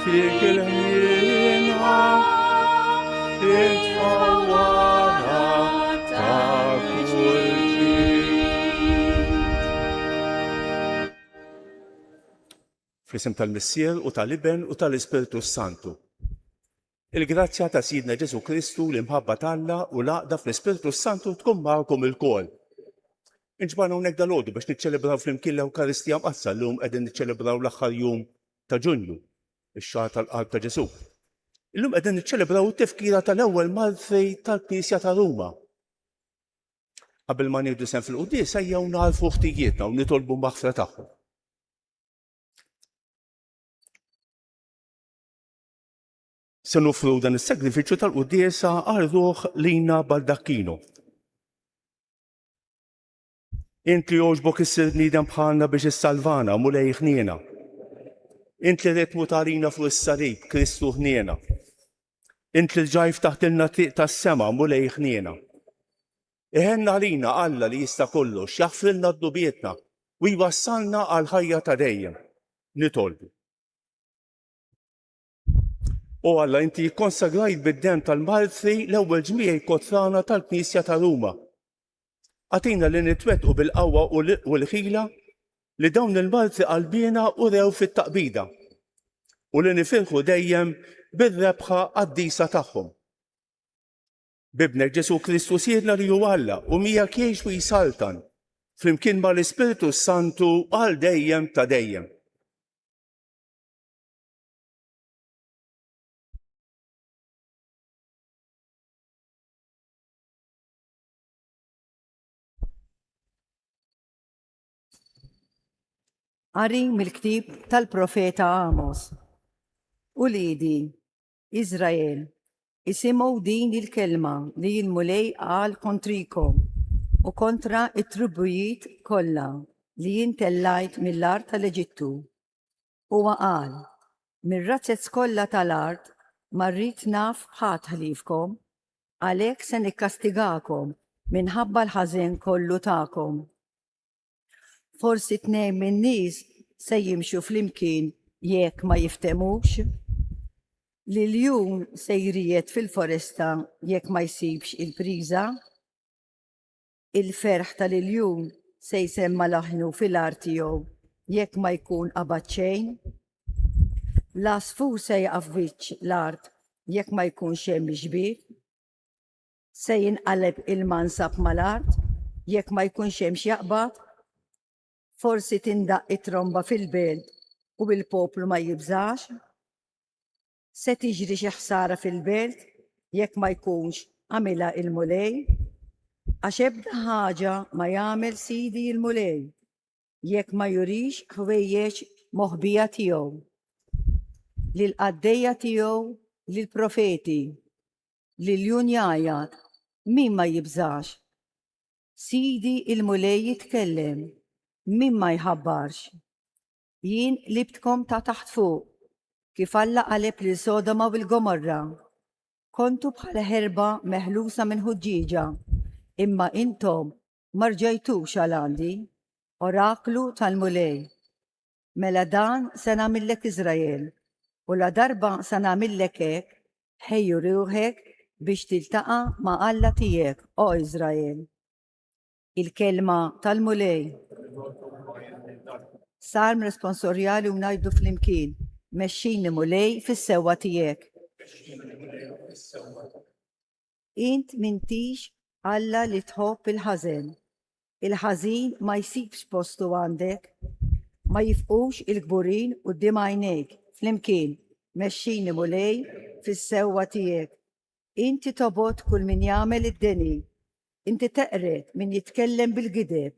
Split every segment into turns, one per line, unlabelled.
Fik il-ħina titfawwara ta' kull ġid. Fl-isem tal-Missier u tal-Iben u tal-Ispiritu Santu. Il-grazzja ta' Sidna Ġesu Kristu l-imħabba talla u laqda fl-Ispiritu Santu tkun magħkom il-kol. Inġbana hawnhekk dal-għodu biex niċċelebraw flimkien l-Ewkaristija mqassa llum qegħdin niċċelebraw l-aħħar jum ta' Ġunju, ix-xahar tal-qalb ta' Ġesu. Illum qegħdin niċċelebraw it-tifkira tal-ewwel Maltej tal-Knisja ta' Ruma. Qabel ma nieħdu sehem fil-qudies ejjew narfu ħtijietna u nitolbu maħfra tagħhom. Se nofru dan is-sagrifiċċju tal-qudiesa għal ruħ Lina Baldacchino. Int li jogħġbok issir bniedem bħalna biex issalvana mulej ħniena. Int li ritmu tarina fuq is-sarib Kristu ħniena. Int li ġajf taħtilna triq tas-sema mulej ħniena. Iħenna għalina Alla li jista' kollox jaħfrilna d-dubietna u jwassalna għal ħajja ta' dejjem. Nitolbu. U Alla inti jikkonsagrajt bid-dem tal-Maltej l-ewwel ġmieħ kotrana tal-Knisja ta' Ruma. Għatina li nitwettqu bil-qawwa u l-ħila li dawn il-Malti qalbina u rew fit-taqbida u li nifirħu dejjem bir-rebħa għad-disa tagħhom. Bibnek Ġesu Kristu siedna li hu Alla u miegħek jgħix u jisaltan flimkien mal-Ispiritu Santu għal dejjem ta' dejjem.
Qari mill-ktieb tal-profeta Amos. Uliedi, Iżrael, isimgħu din il-kelma li l-mulej qal kontrikom u kontra it-tribujiet kollha li intellajt mill-art tal-Eġittu. Huwa qal, mir-razzezz kollha tal-art ma rrid naf ħadd ħliefkom, għalhekk se nikkastigakom minħabba l-ħażen kollu tagħkom. Forsi tnejn min-nies se jimxu flimkien jekk ma jiftemux? Li l-jum se jried fil-foresta jekk ma jsibx il-priża? Il-ferħ tal-iljum se jsemma laħnu fil-art tiegħu jekk ma jkun qabad xejn? L-asfur se jaqaf wiċċ l-art jekk ma jkunx hemm ġbir? Se jinqaleb il-mansab mal-art jekk ma jkunx hemm x'jaqbad? Forsi tindaq it-tromba fil-belt u bil-poplu ma jibżax? Se tiġri xi ħsara fil-belt jekk ma jkunx għamilha il-mulej? Għax ebda ħaġa ma jagħmel Sidi il-mulej jekk ma jurix ħwejjeġ moħbija tiegħu. Lil-qaddejja tiegħu lill-profeti, lil-junjajat min ma jibżax. Sidi il-mulej jitkellem, min ma jħabbarx. Jien libtkom ta' taħt fuq, kif Alla qaleb lil Sodoma u l-Gomorra. Kontu bħala ħerba meħlusa minn ħuġġieġa, imma intom ma rġajtux għal-għandi, oraklu tal-mulej. Mela dan se nagħmillek Iżrael, u la darba se nagħmillek hekk, ħejju ruħek biex tiltaqa' ma' Alla tiegħek, o Iżrael. Il-kelma tal-mulej. Sarm responsorjali u ngħidu flimkien, mexxini mulej fis-sewwa tiegħek. Int m'intix Alla li tħobb il-ħażen. Il-ħażin ma jsibx postu għandek, ma jifqux il-kburin quddiem għajnejk flimkien, mexxini mulej fis-sewwa tiegħek. Inti tobgħod kull min jagħmel id-deni. Inti teqret min jitkellem bil-gideb.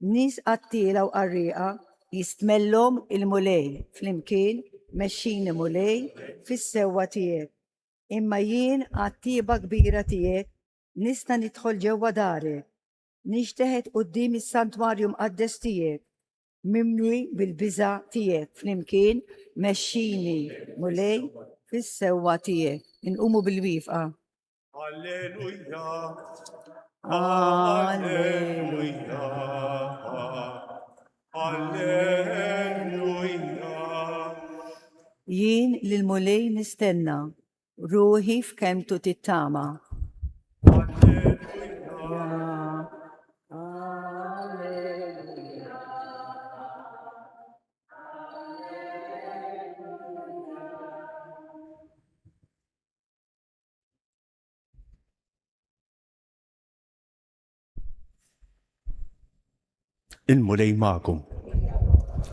Nies qattila u qarrieqa jistmellhom il-mulej flimkien, mexxini mulej fis-sewwa tiegħek. imma jien għat-tieba kbira tiegħek nista' nidħol ġewwa darek, nixteħed quddiem is-santwarju mqaddes tiegħek, mimli bil-biża' tiegħek flimkien mexxini mulej fis-sewwa tiegħek. Inqumu bil-wifqa.
Alleluja.
Alleluja.
Alleluja.
Jien lil mulej nistenna, ruħi f'kemtu tittama.
Il-mulej magħkom.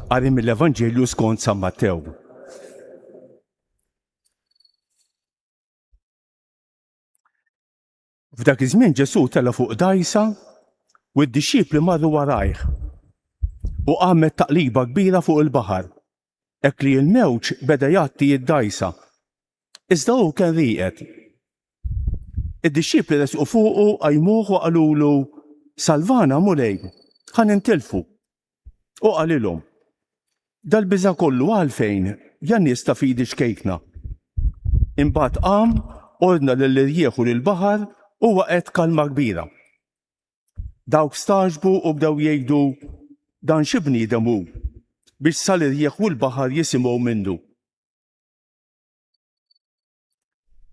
Qari mill-Evanġelju skont San Mattew. F'dak iż-żmien Ġesu tela fuq dajsa u d-dixxipli marru warajh u għamet taqliba kbira fuq il-baħar. Hekk li l-mewġ beda jgħatti id-dajsa. Iżda hu kien rieqed. Id-dixxipli resqu fuqu qajmuh u qalulu salvana mulej, ħan intilfu. U qalilhom dal-biża' kollu għalfejn jan nista' fidi xkejkna. Imbagħad qam, ordna lill-irjieħ u lill-baħar u waqgħet kalma kbira. Dawk staġbu u bdew jgħidu dan xi bniedem hu biex sal-irjieħ u l-baħar jisimgħu minnu.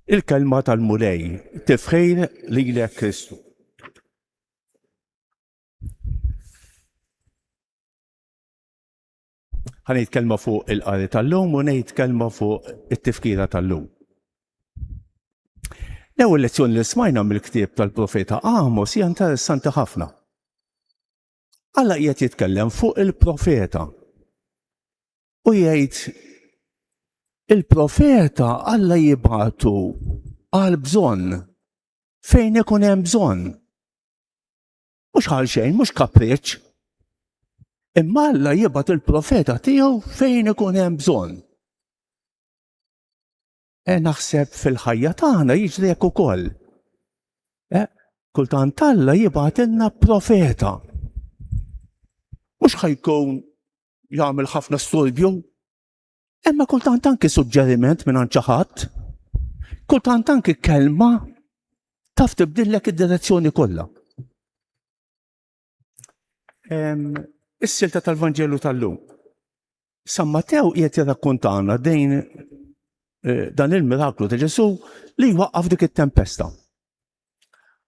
Il-kelma tal-mulej tifħejr lilek Kristu. Ħanejt kelma fuq il-qari tal-lum u ngħid kelma fuq it-tifkira tal-lum. L-ewwel lezzjoni li smajna mill-ktieb tal-profeta Amos hija interessanti ħafna. Alla qiegħed jitkellem fuq il-profeta u jgħid il-profeta Alla jibgħatu għal bżonn fejn ikun hemm bżonn. Mhux għal xejn, mhux kapriċċ. Imma Alla jibgħat il-profeta tiegħu fejn ikun hemm bżonn. Naħseb fil-ħajja tagħna jiġri hekk ukoll. Kultant Alla jibgħatilna profeta. Mhux ħajkun jagħmel ħafna studju, imma kultant anke suġġeriment minn xi ħadd, kultant anke kelma taf tibdillek id-direzzjoni kollha. Is-silta tal-Vanġelu tal-lum. San Mattew qiegħed jirrakkuntana dan il-miraklu ta' Ġesu li jwaqqaf dik it-tempesta.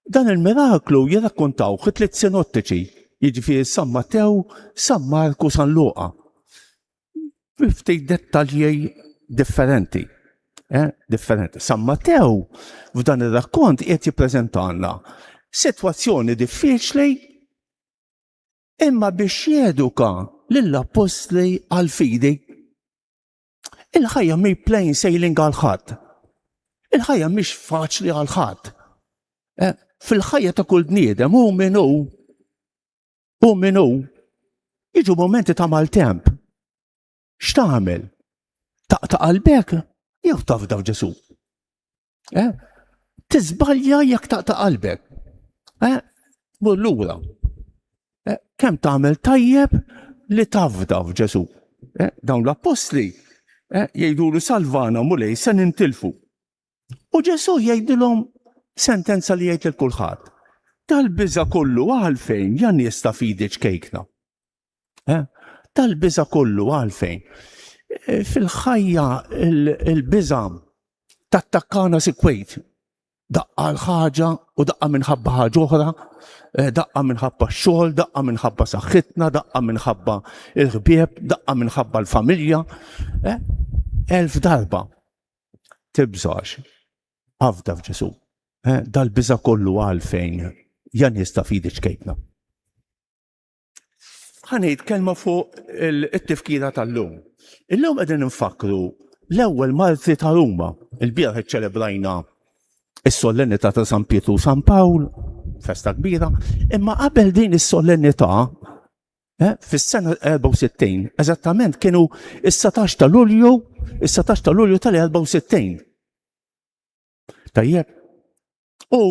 Dan il-miraklu jirrakkuntaw tliet sinottiċi, jiġifieri San Mattew, San Marku, San Luqa. Ftit dettalji differenti. San Mattew f'dan ir-rakkont qiegħed jippreżentalna sitwazzjoni diffiċli imma biex jeduka lill-apostli għal-fidi. Il-ħajja mi plain sailing għal-ħadd. Il-ħajja mhix faċli għal-ħadd. Fil-ħajja ta' kull bniedem hu minnu jiġu momenti ta' maltemp. X'tagħmel? Taqta' qalbek jew tafda f'Ġesu. Tiżbalja jekk taqta' qalbek. Mur lura. Kemm tagħmel tajjeb li tafda f'Ġesu. Dawn l-apostli jgħidulu salvana mulej se nintilfu. U Ġesu jgħidilhom sentenza li jgħid lil kulħadd. Tal-biża' kollu għalfejn jan jista' fidi ċkejkna. Tal-biża' kollu għalfejn. Fil-ħajja il-biża' tattakkana sikwejt. Daqqa l-ħaġa u daqqa minħabba ħaġa oħra, daqqa minħabba x-xogħol, daqqa minħabba saħħitna, daqqa minħabba il-ħbieb, daqqa minħabba l-familja. 1000 darba. Tibżax. Għafda f'Ġesu. Dal-biża' kollu għalfejn jan jista' fidi ċkejkna. Ħanejt kelma fuq it-tifkira tal-lum. Illum qegħdin nfakru l-ewwel martri ta' Ruma. Il-bieraħ iċċelebrajna is-solennità ta' San Pietru u San Pawl, festa kbira, imma qabel din is-solennità fis-sena 64, eżattament kienu is-17 ta' Lulju tal-64. Tajjeb. U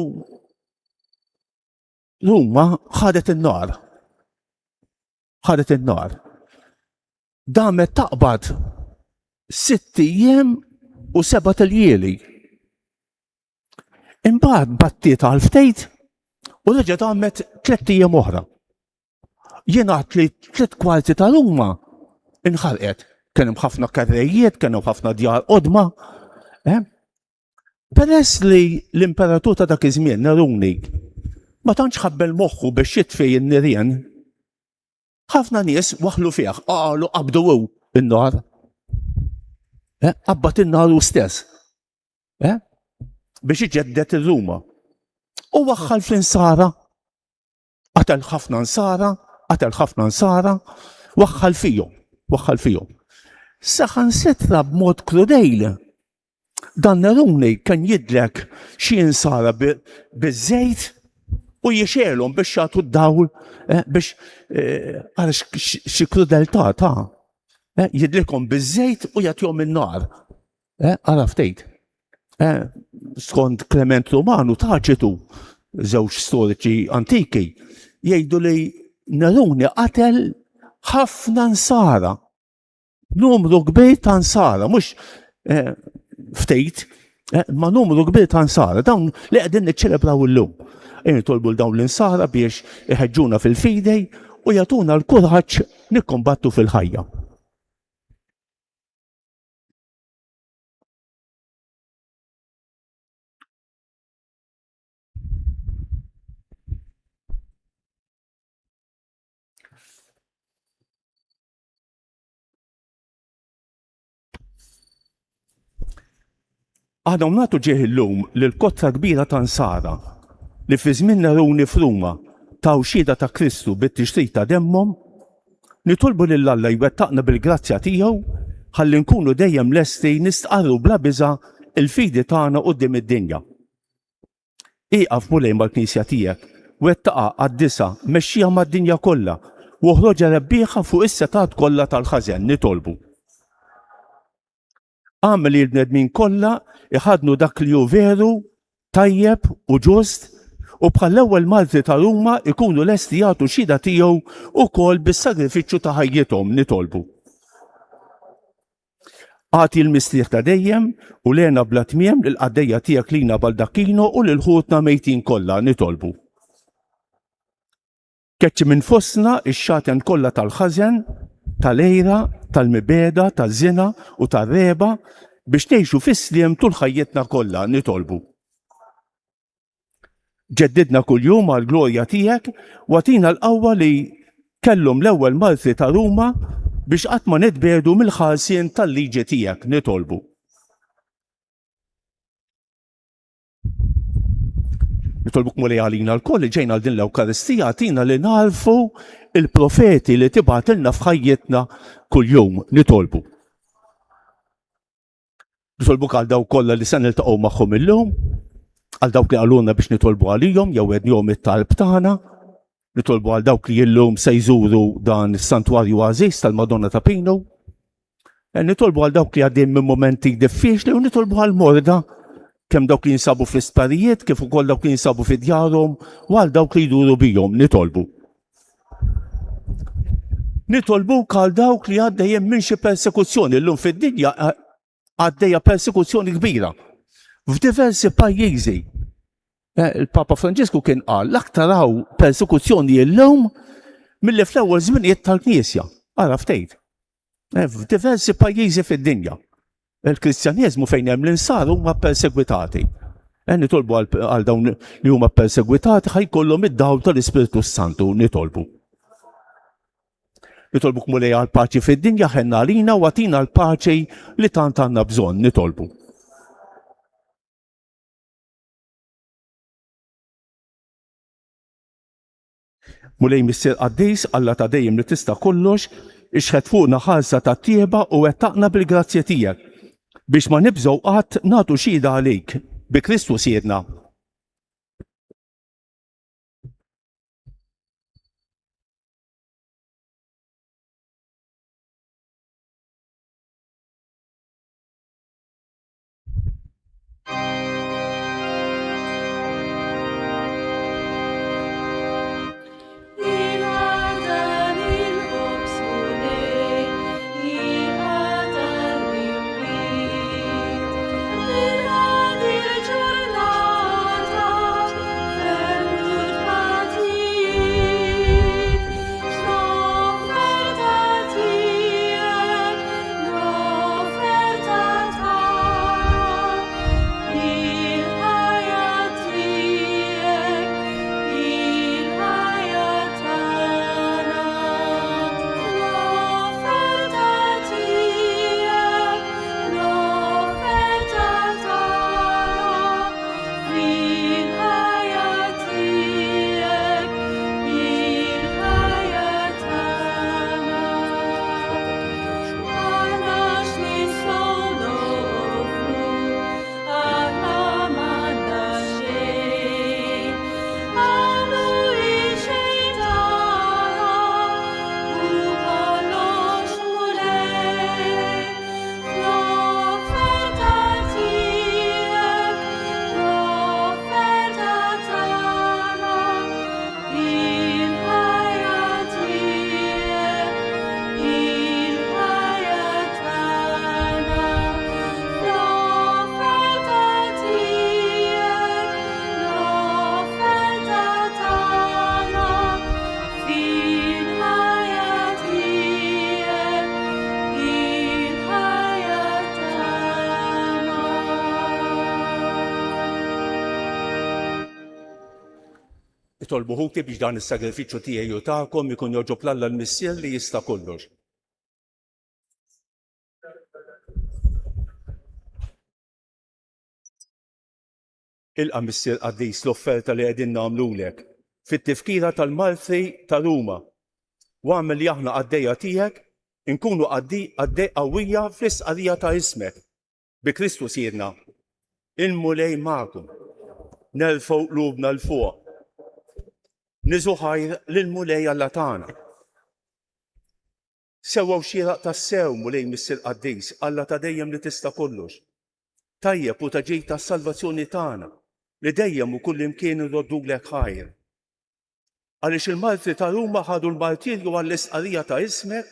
Ruma ħadet in-nar. Ħadet in-nar. Damet taqbad 6 ijiem u 7 tiljieli. Imbagħad battiet għal ftejt u reġa' damet 3 ijiem oħra. Jien għadt li 3 kwarti ta' Ruma inħarqet. Kien hemm ħafna karrejiet, kien hemm ħafna djar qodma. Peress li l-imperatur ta' dak iż-żmien Neruni ma tantx ħabbel moħħu biex jitfej in-nirien, ħafna nies waħlu fih, qalu qabdu hu in-nar. Qabad in-nar hu stess. Biex iġeddet ir-Ruma. U waħħal fl-insara, qatel ħafna nsara, waħħal fihom. Saħansitra b'mod krudejl. Dan Neruni kien jidlek xi insara biż-żejt u jixelhom biex jagħtu d-dawl biex għal xi krudeltà ta' jidlikhom biż-żejt u jagħtihom in-nar. Ara ftejt. Skont Klement Romanu Taċitu, żewġ storiċi antiki, jgħidu li Neruni qatel ħafna nsara. Numru kbir ta' nsara, mhux ftejt, ma numru kbir ta' nsara, dawn li qegħdin niċċelebraw illum. Nitolbu l-dawn l-insara biex iħeġġuna fil-fidej u jagħtuna l-kuraġġ nikkombattu fil-ħajja. Aħna nagħtu ġieħ illum lil kotra kbira ta' nsara li fi żmien Neruni f'Ruma taw xhieda ta' Kristu bit-tixrid ta' demmhom, nitolbu lil Alla jwettaqna bil-grazzja tiegħu ħalli nkunu dejjem lesti nistqarru bla biża' il-fidi tagħna quddiem id-dinja. Ieqaf mulej mal-Knisja tiegħek, wettaqa għad-disa mexxija mad-dinja kollha u oħroġha rebbieħa fuq is-setat kollha tal-ħażen nitolbu. Għamel li l-bnedmin kollha iħadnu dak li hu veru, tajjeb u ġust u bħal l-ewwel Malti ta' Ruma ikunu lesti jagħtu xhieda tiegħu wkoll bis-sagrifiċċju ta' ħajjithom nitolbu. Għati l-mistrieħ ta' dejjem u lena bla tmiem lill-qaddejja tiegħek lina Baldacchino u lil ħutna mejtin kollha nitolbu. Keċċi minn fostna ix-xaten kollha tal-ħażen, tal-ejra, tal-mibeda, taż-żina u tar-reba biex ngħixu fis-sliem tul ħajjitna kollha nitolbu. Ġeddidna kuljum għall-glorja tiegħek u agħtina l-qawwa li kellhom l-ewwel Malti ta' Ruma biex qatt ma nitbedu mill-ħarsien tal-liġi tiegħek nitolbu. Nitolbuk mulej għalina l-koll li ġejna għal din l-Ewkaristija għatina li narfu il-profeti li tibgħatilna f'ħajjitna kuljum nitolbu. Nitolbuk għal dawk kollha li se niltaqgħu magħhom illum, għal dawk li għaluna biex nitolbu għalihom jew għednihom it-talb tagħna, nitolbu għal dawk li illum se jżuru dan is-santwarju għażiż tal-Madonna ta' Pino, nitolbu għal dawk li għaddejjin minn momenti diffiċli u nitolbu għal morda kemm dawk li jinsabu fl-isptarijiet kif ukoll dawk li jinsabu fid-djarhom u għal dawk li jduru bihom nitolbu. Nitolbuk għal dawk li għaddejjin minn xi persekuzzjoni llum fid-dinja għaddejja persekuzzjoni kbira f'diversi pajjiżi. Il-Papa Franġisku kien qal l-aktar hawn persekuzzjoni llum milli fl-ewwel żminijiet tal-Knisja. Ara ftejt. F'diversi pajjiżi fid-dinja. Il-Kristjaneżmu fejn hemm l-insar huma persegwitati. Nitolbu għal dawn li huma persegwitati ħajkollhom id-dawl tal-Ispiritu Santu nitolbu. Nitolbuk mulej għal paċi fid-dinja ħenna għalina u għatina l-paċi li tant għandna bżonn nitolbu. Mulej Missier Qaddis Alla ta' dejjem li tista' kollox ixħed fuqna ħalsa ta' tieba u wettaqna bil-grazzja tiegħek biex ma nibżgħu qatt nagħtu xhieda għalik bi Kristu siedna. Itolbuħuti biex dan is-sagrifiċċju tiegħi u tagħkom ikun joġob l-Alla l-Missier li jista' kollox. Ilqa' Missier Qaddis l-offerta li qegħdin nagħmlulek fit-tifkira tal-Malti ta' Ruma u għamel li aħna għaddejja tiegħek inkunu għaddej qawwija fl-istqarrija ta' ismek. Bi Kristu sirna il-mulej magħkom, nerfgħu qlubna l fuq. Niżu ħajr lill-mulej Alla tagħna. Sewwew xieraq tas-sew mulej Missier Qaddis Alla ta' dejjem li tista' kollox. Tajjeb u ta' ġej tas-salvazzjoni tagħna li dejjem u kull imkien irroddulek ħajr. Għaliex il-Malti ta' Ruma ħadu l-martirju għall-istqarrija ta' ismek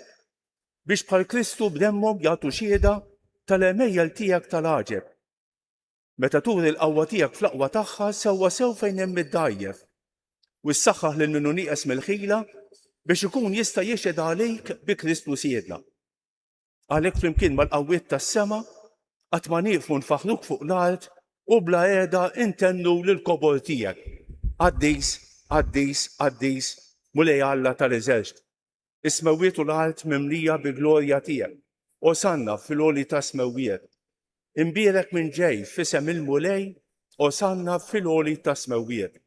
biex bħal Kristu b'demmhom jagħtu xhieda tal-emejjel tiegħek tal-għaġeb. Meta turi l-qawwa tiegħek fl-aqwa tagħha sewwa sew fejn hemm id-dajjef u ssaħħaħ lil minnu nieqes mill-ħila biex ikun jista' jixhed għalik bi Kristu siedna. Għalhekk flimkien mal-qawwiet tas-sema qatt ma nieqfu nfaħruk fuq l-art u bla qiegħda intennu lill-kobor tiegħek. Qaddis, Qaddis, Qaddis, mulej Alla tal-eżerċt. Is-smewwiet u l-art mimlija bi-glorja tiegħek. Osanna fil-għoli ta' smewwiet. Imbierek minn ġej f'isem il-mulej, osanna fil-għoli ta' smewwiet.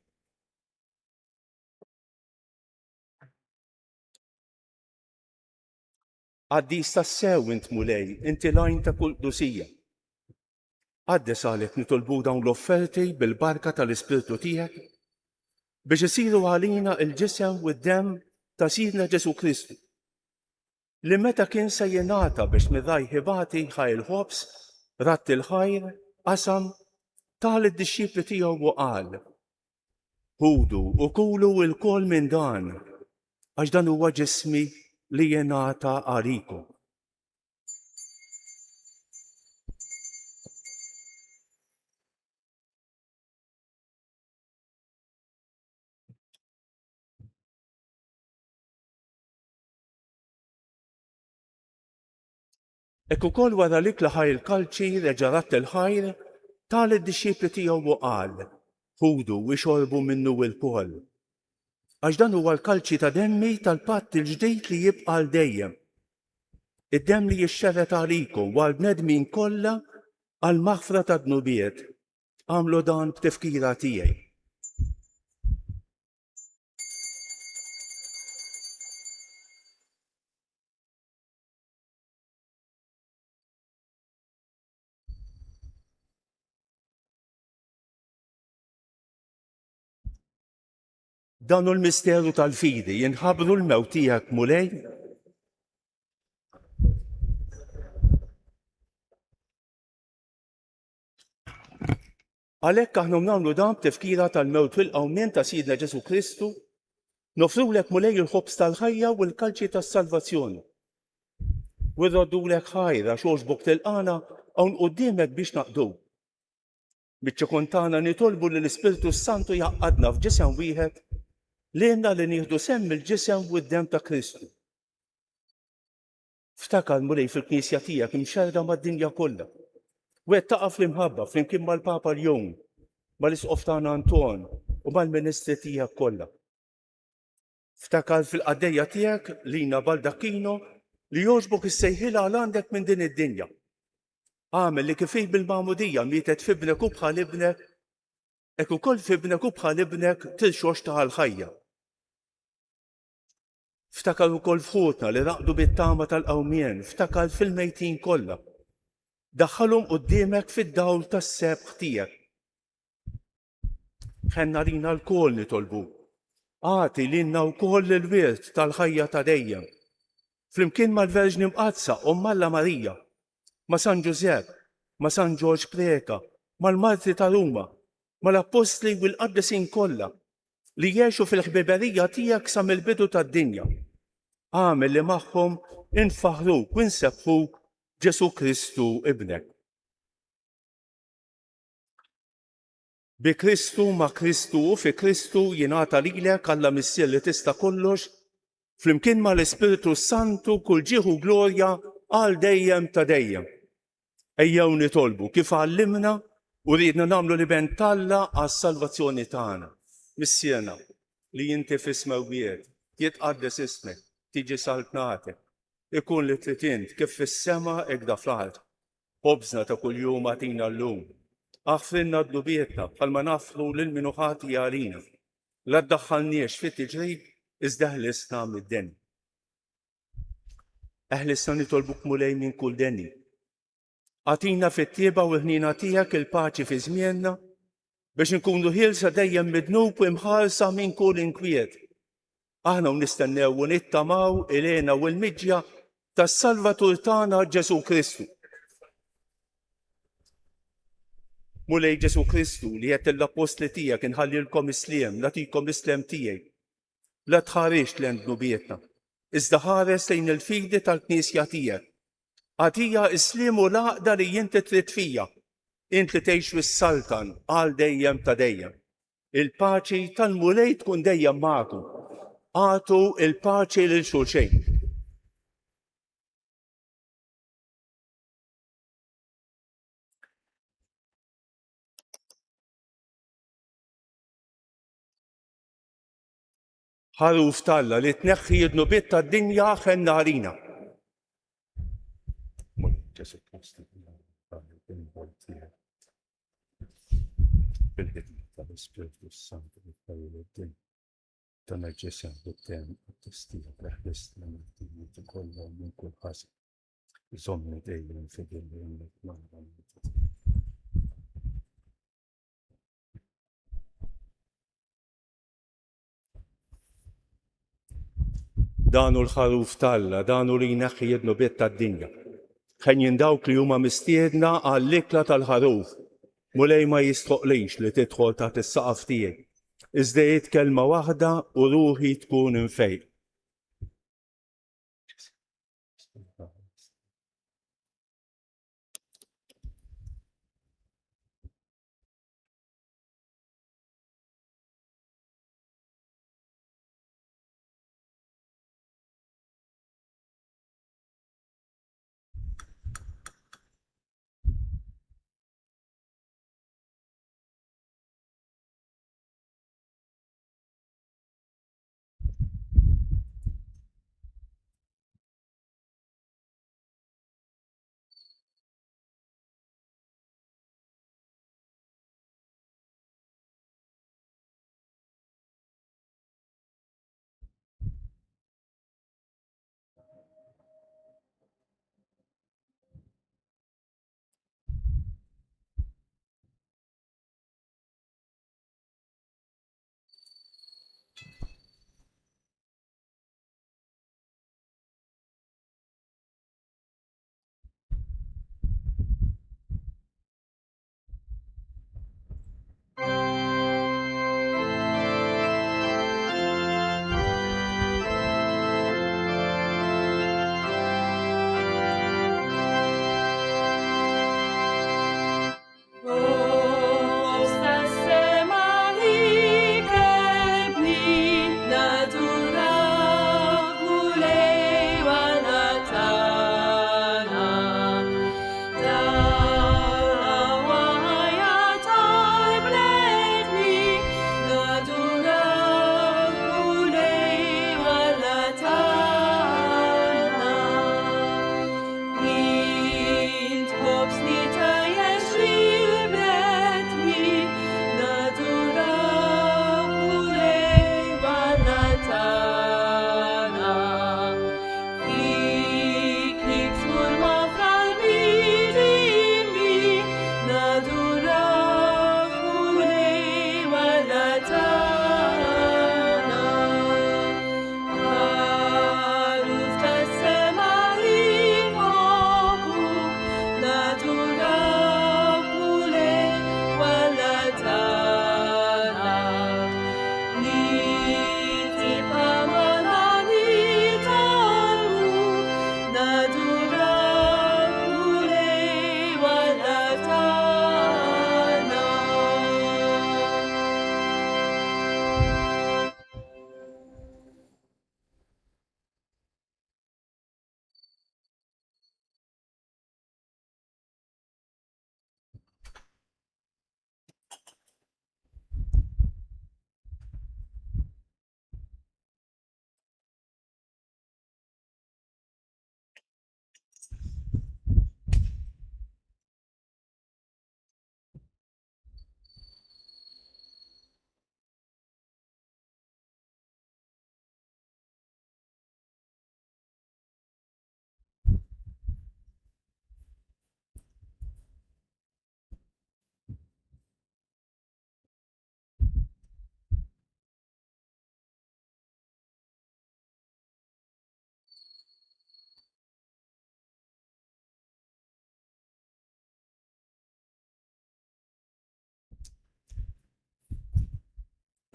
Qaddis tas-sew int mulej, inti lajn ta' kull qdusija. Għaddes għalek nitolbu dawn l-offerti bil-barka tal-Ispirtu tiegħek biex isiru għalina il-ġisem u d-demm ta' Sidna Ġesu Kristu li meta kien se jingħata biex mir-rajħibati ħajr ħobs, ratt il-ħajr, qasam, tal id-dixxipli tiegħu u qal: Ħudu u kulu l-kol minn dan, għax dan huwa ġismi li jingħata għalikom. Ekk ukoll wara li klaħaj il-kalċi reġa' ratt il-ħajr tal id-dixxipli tiegħu u qal: Ħudu u xorbu minnu l-kol. Għax dan huwa l-kalċi ta' demmi tal-patt il-ġdid li jibqa' l dejjem. Id-demm li jixxerret għalikom u għall-bnedmin kollha għall-maħfra ta' dnubiet. Għamlu dan b'tifkira tiegħi. Dan hu l-misteru tal-fidi jinħabbru l-mewt tiegħek mulej. Għalhekk aħna nagħmlu dan b'tifkira tal-mewt fil-qawmien ta' Sidna Ġesu Kristu, nofrulek mulej il-ħobs tal-ħajja u l-kalċi tas-salvazzjoni. U rroddulek ħajra xogħġbok tilqana hawn quddiemek biex naqdu. Biċ-ċekuntana nitolbu li l-Ispirtu Santu jaqqadna f'ġisem wieħed lilna li nieħdu semm il-ġisem u d-demm ta' Kristu. Ftakar mulej fil-Knisja tiegħek imxerra mad-dinja kollha. U qed taqa' fl-imħabba flimkien mal-Papa Ljum, mal-Isqof tagħna Anton u mal-Ministri tiegħek kollha. Ftakar fil-qaddejja tiegħek lina Baldacchino li jogħġbok issejħilha għal għandek minn din id-dinja. Għamel li kif bil-magħmudija mietet f'ibnek u bħal ibnek, hekk ukoll f'ibnek u bħal ibnek tilxox taħal ħajja. Ftakar ukoll f'ħutna li raqdu bit-tama tal-qawmien, ftakar fil-mejtin kollha. Daħħalhom quddiemek fid-dawl tas-sebħ tiegħek. Ħenna rina l-kol nitolbu. Għati lilna wkoll il-wirt tal-ħajja ta' dejjem. Flimkien mal-Verġni Mqazza Alla Marija, ma' San Ġusepp, ma' San Ġorġ Preka, mal-Martri ta' Ruma, mal-Apostli u l-Qaddisin kollha li jgħixu fil-ħbiberija tiegħek sa mill-bidu tad-dinja. Għamel li magħhom infaħruk u nsebħuk Ġesu Kristu ibnek. Bi Kristu ma' Kristu u fi Kristu jingħata lilek Alla Missier li tista' kollox flimkien mal-Ispirtu Santu kull ġieħu glorja għal dejjem ta' dejjem. Ejjew nitolbu kif għallimna u ridna nagħmlu li bentalla għas-salvazzjoni tagħna. Missierna, li inti fis-smawijiet, jitqaddes ismek, tiġi saltnatek, ikun li trid int kif fis-sema hekk da fl-art. Ħobżna ta' kuljum għatina llum. Aħfrinna d-dubietna bħalma naflu lil minu ħati għalina. La ddaħħalniex fit-tiġrib iżda ħlisna mid-den. Eħlisna nitolbuk mulej minn kull denni. Għatina fit-tieba u ħnina tiegħek il-paċi fi żmienna biex nkunu ħielsa dejjem midnub u imħarsa minn kull inkwiet. Aħna nistennew u nittamaw ilena u l-miġja tas-Salvatur tagħna Ġesu Kristu. Mulej Ġesu Kristu li qed l-apostli tiegħek inħallilkom isliem, nagħtikom l-islem tiegħi. La tħarix lejn dnubietna, iżda ħares lejn il-fidi tal-Knisja tiegħek. Għatija isliem u laqda li inti trid fija. Int li tgħix fis-saltan għal dejjem ta' dejjem. Il-paċi tal-mulej tkun dejjem magħkom. Għatu il-paċi lil xulxejn. Ħaruf Talla li tneħħi d-nubiet tad-dinja ħenna għalina. Bil-ħidma tal-Ispiritu Santu bil-din tan-naġġesja bit-tem għat-testija preħlist l-għamil kollha minn kull ħasib. Żommi dejjem fideli hemmhekk magħna. Danu l-ħaruf Talla, danu li jneħħi d-nubiet tad-dinja. Ħejjin dawk li huma mistiedna għall-ikla tal-ħaruf. Mulej ma jistħoqlix li tidħol taħt is-saqaf tiegħek. Iżda jgħid kelma waħda u ruħi tkun infejq.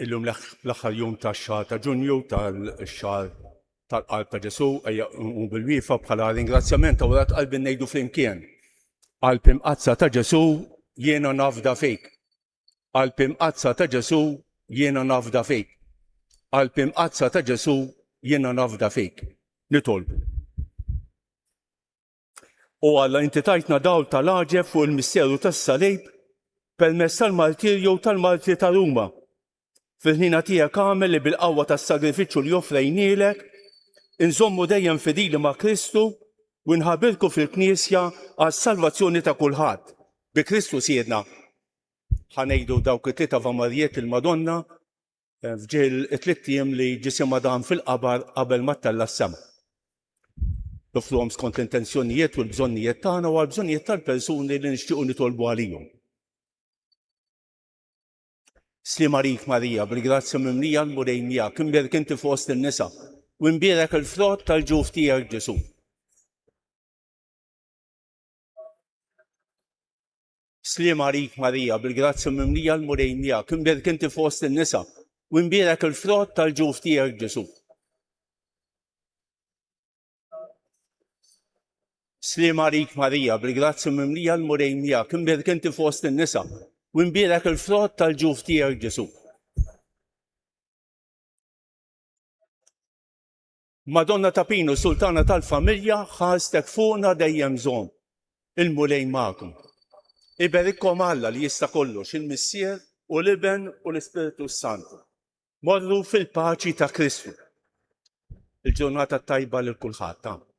Illum l-aħħar jum tax-xahar ta' Ġunju tal-xahar tal-qalb ta' Ġesu u bil-wiefa bħala ringrazzjament ta' wara qalbi ngħidu flimkien. Qalb imqazza ta' Ġesu jiena nafda fik. Qalb imqazza ta' Ġesu jiena nafda fik. Qalb imqazza ta' Ġesu jiena nafda fik. Nitolbu. U Alla inti tajtna dawl tal-għaġeb fuq il-misteru tas-salib permezz tal-martirju tal-martri ta' Ruma. Fil-ħina tiegħek għamel li bil-qawwa tas-sagrifiċċju li offrejnielek inżommu dejjem fidili ma' Kristu u nħabirku fil-Knisja għas-salvazzjoni ta' kulħadd. Bi Kristu siedna. Ħanejdu dawk it-tlieta Vamarijiet il-Madonna fġiel it-tliet ijiem li ġisimha dan fil-qabar qabel ma tella s-sema. Nofruhom skont l-intenzjonijiet u l-bżonnijiet tagħna u għall-bżonnijiet tal-persuni li nixtiequ nitolbu għalihom. Sliem għalik Marija, bil-grazzja mimlija l-mudejn miegħek, imbierek inti fost in-nisa u imbierek il-frott tal-ġuf tiegħek Ġesu. Sliem għalik Marija, bil-grazzja mimlija l-mudejn miegħek, imbierek inti fost in-nisa u imbierek il-frott tal-ġuf tiegħek Ġesu. Sliem għalik Marija, bil-grazzja mimlija l-mudejn miegħek, imbierek inti fost in-nisa u imbierek il-frott tal-ġuf tiegħek Ġesu. Madonna ta' Pino, Sultana tal-Familja, ħarstek fuqna dejjem żomm. Il-mulejn magħkom. Iberikkom Alla li jista' kollox il-Missier u l-Iben u l-Ispiritu Santu. Morru fil-paċi ta' Kristu. Il-ġurnata tajba lil kulħadd.